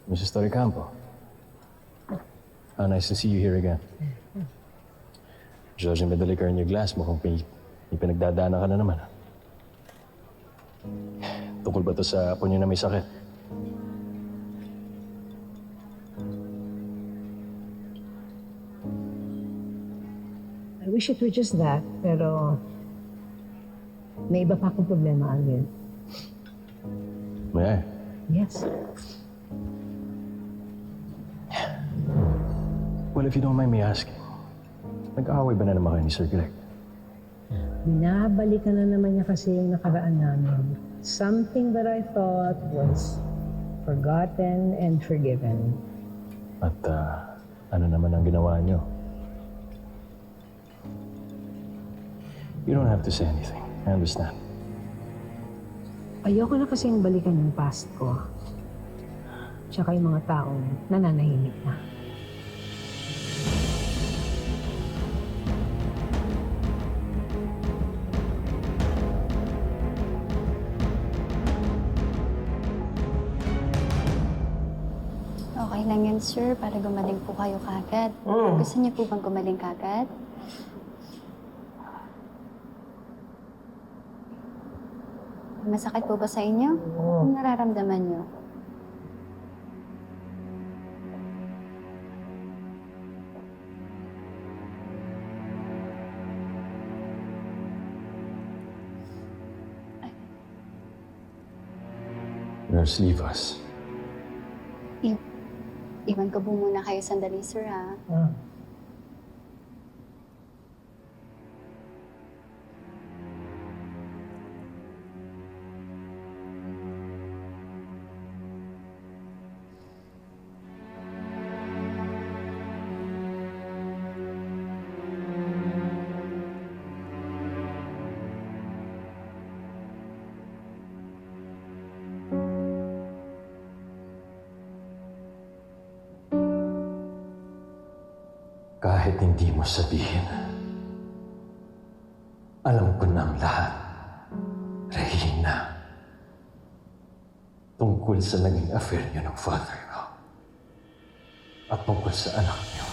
Mrs. Torrecampo. Nice to see you here again. Judging by the liquor in your glass, mukhang may pinagdadaanan ka na naman. Tungkol ba ito sa apo niyo na may sakit? I wish it were just that, pero may iba pa akong problema, Alvin. May I? Yes. Well, if you don't mind me asking, nag-aaway ba na naman kayo ni Sir Greg? Binabalikan na naman niya kasi yung nakaraan namin. Something that I thought was forgotten and forgiven. At ano naman ang ginawa niyo? You don't have to say anything. I understand. Ayoko na kasing balikan yung past ko. Tsaka yung mga taong nananahimik na. Okay lang yan, sir, para gumaling po kayo kagad. Gusto niyo po bang gumaling kagad? Masakit po ba sa inyo? Ano nararamdaman niyo? Nurse, leave us. Iwan ko po muna kayo sandali, sir, ha? Kahit hindi mo sabihin, alam ko na ang lahat, Regina. Tungkol sa naging affair niyo ng father mo. At tungkol sa anak niyo.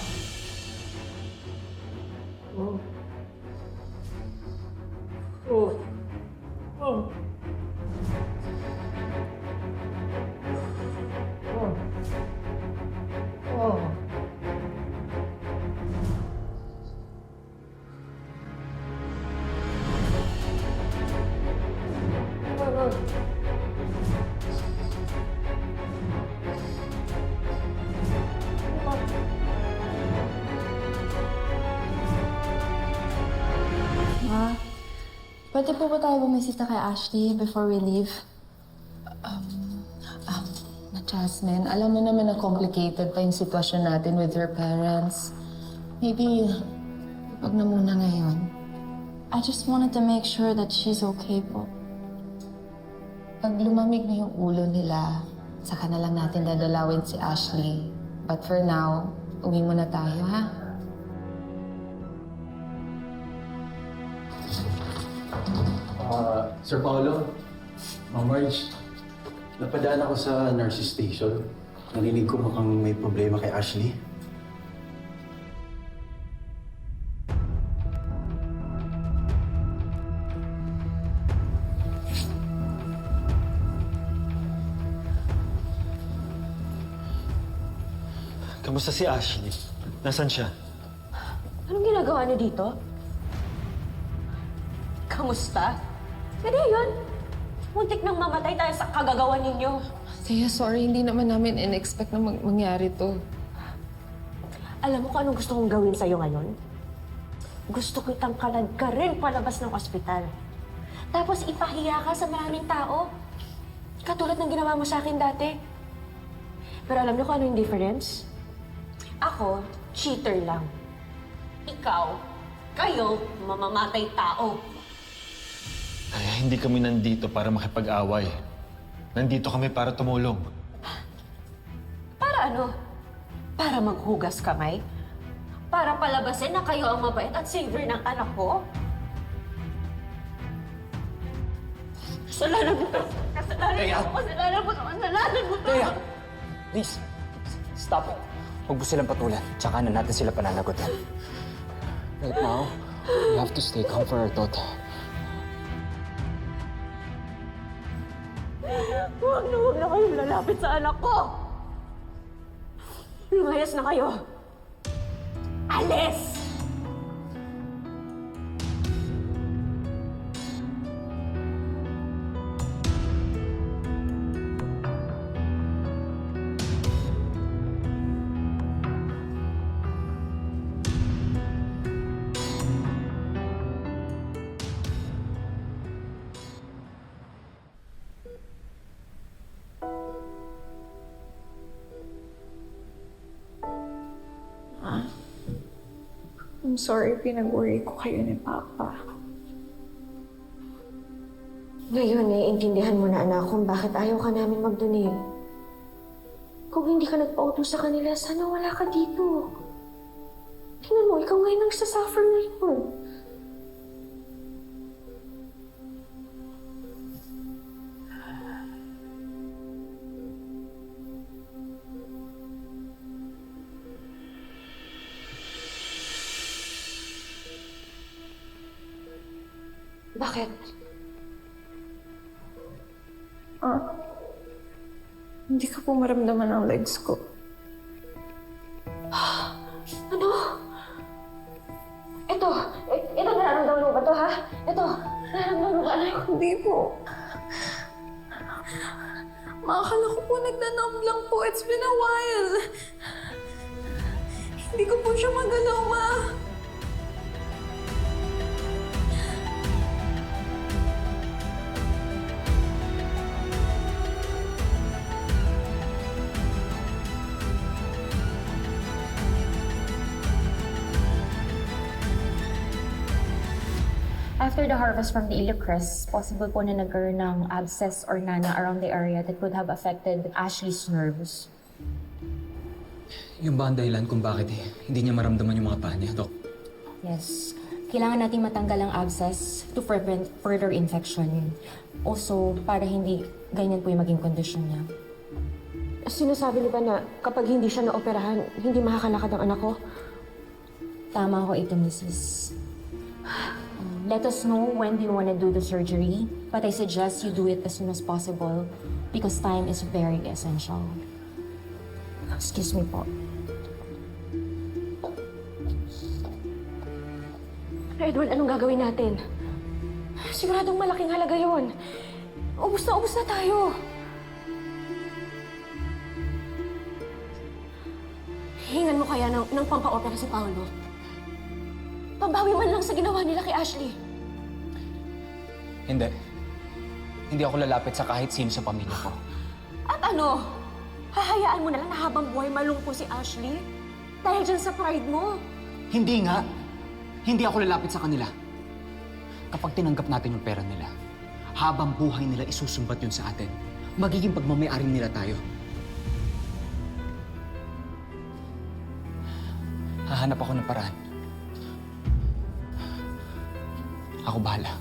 Ma, pwede po ba tayo bumisita kay Ashley before we leave? Jasmine, alam mo naman na complicated pa yung sitwasyon natin with her parents. Maybe, wag na muna ngayon. I just wanted to make sure that she's okay po. Pag lumamig na yung ulo nila, saka na lang natin dadalawin si Ashley. But for now, uwi muna tayo, ha? Sir Paolo, Ma'am Marge, napadaan ako sa nurse's station. Narinig ko mukhang may problema kay Ashley. Kamusta si Ashley? Nasaan siya? Anong ginagawa niyo dito? Kamusta? Pwede yun. Muntik nang mamatay tayo sa kagagawa ninyo. Kaya sorry, hindi naman namin in-expect na mangyari to. Alam mo kung anong gusto kong gawin sa'yo ngayon? Gusto kitang kalad ka rin palabas ng ospital. Tapos ipahiya ka sa maraming tao. Katulad ng ginawa mo sa akin dati. Pero alam niyo kung ano yung difference? Ako, cheater lang. Ikaw, kayo, mamamatay tao. Kaya hindi kami nandito para makipag-away. Nandito kami para tumulong. Para ano? Para maghugas kamay? Para palabasin na kayo ang mabait at saver ng anak ko? Kasalanan mo to. Kasalanan mo to. Kasalanan mo to. Kasalanan mo to. Please, stop. Huwag mo silang patulan. Tsaka na natin sila pananagutan. Right now, we have to stay calm for our daughter. Huwag na kayong lalapit sa anak ko! Lumayas na kayo! Alis! I'm sorry, pinag-worry ko kayo ni Papa. Ngayon, naiintindihan mo na, anak, kung bakit ayaw ka namin mag-donate. Kung hindi ka nagpautos sa kanila, sana wala ka dito. Tingnan mo, ikaw ngayon ang sasuffer ngayon. Bakit? Hindi ko po maramdaman ang legs ko. Ano? Ito nararamdaman mo ba to, ha? Ito, nararamdaman mo ba, anak? Hindi po. Makakala ko po nagdanam lang po. It's been a while. Hindi ko po siya magalaw, Ma. After the harvest from the ileocrest, possible po na nagkaroon ng abscess or nana around the area that could have affected Ashley's nerves. Yung ba ang dahilan kung bakit hindi niya maramdaman yung mga paa niya, Dok? Yes. Kailangan natin matanggal ang abscess to prevent further infection. Also, para hindi ganyan po yung maging kondisyon niya. Sinasabi niyo ba na kapag hindi siya naoperahan, hindi makakalakad ang anak ko? Tama ko ito, Mrs. Let us know when do you want to do the surgery, but I suggest you do it as soon as possible because time is very essential. Excuse me po. Edward, anong gagawin natin? Siguradong malaking halaga yon. Ubus na tayo. Hingan mo kaya ng pampa-opera si Paolo? Pambawi man lang sa ginawa nila kay Ashley. Hindi. Hindi ako lalapit sa kahit sino sa pamilya ko. At ano? Hahayaan mo na lang na habang buhay malungko si Ashley? Dahil dyan sa pride mo? Hindi nga. Hindi ako lalapit sa kanila. Kapag tinanggap natin yung pera nila, habang buhay nila isusumbat yun sa atin, magiging pagmamayari nila tayo. Hahanap ako ng paraan. Ako bahala.